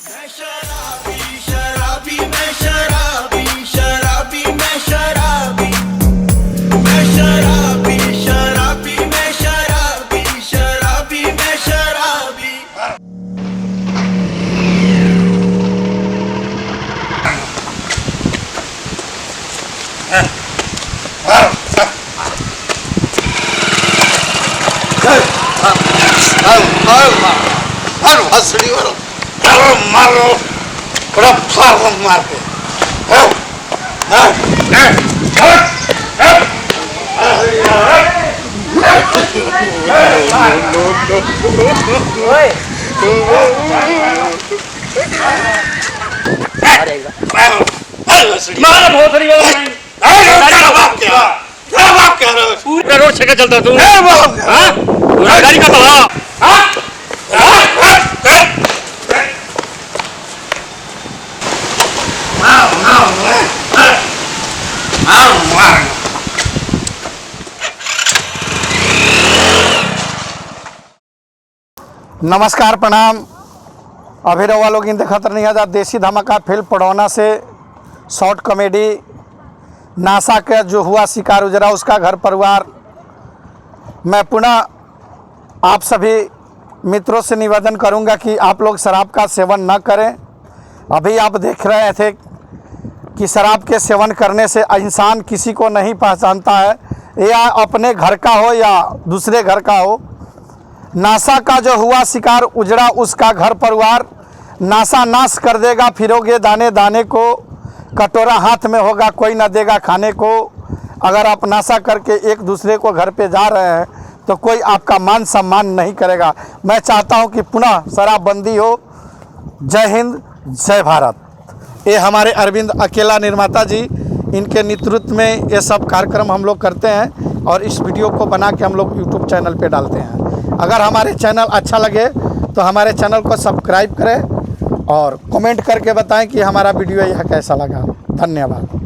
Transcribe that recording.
मैं शराबी शराबी मैं शराबी शराबी मैं शराबी मैं शराबी शराबी मैं शराबी शराबी मैं शराबी। मारो हंसड़ी मारो मारो मारो बड़ा फाड़ मार के मारा बहुत सारी पूरा रोड छक्का चलता तू पूरा गाड़ी का तबाह नमस्कार प्रणाम। अभी रवा लोग इन देखत नहीं है देसी धमाका फिल्म पड़ौना से शॉर्ट कॉमेडी नासा का जो हुआ शिकार उजरा उसका घर परिवार। मैं पुनः आप सभी मित्रों से निवेदन करूंगा कि आप लोग शराब का सेवन न करें। अभी आप देख रहे थे कि शराब के सेवन करने से इंसान किसी को नहीं पहचानता है, या अपने घर का हो या दूसरे घर का हो। नासा का जो हुआ शिकार उजड़ा उसका घर परिवार। नासा नाश कर देगा, फिरोगे दाने दाने को, कटोरा हाथ में होगा कोई ना देगा खाने को। अगर आप नासा करके एक दूसरे को घर पे जा रहे हैं तो कोई आपका मान सम्मान नहीं करेगा। मैं चाहता हूं कि पुनः शराबबंदी हो। जय हिंद, जय भारत। ये हमारे अरविंद अकेला निर्माता जी, इनके नेतृत्व में ये सब कार्यक्रम हम लोग करते हैं और इस वीडियो को बना के हम लोग यूट्यूब चैनल पे डालते हैं। अगर हमारे चैनल अच्छा लगे तो हमारे चैनल को सब्सक्राइब करें और कमेंट करके बताएं कि हमारा वीडियो यह कैसा लगा। धन्यवाद।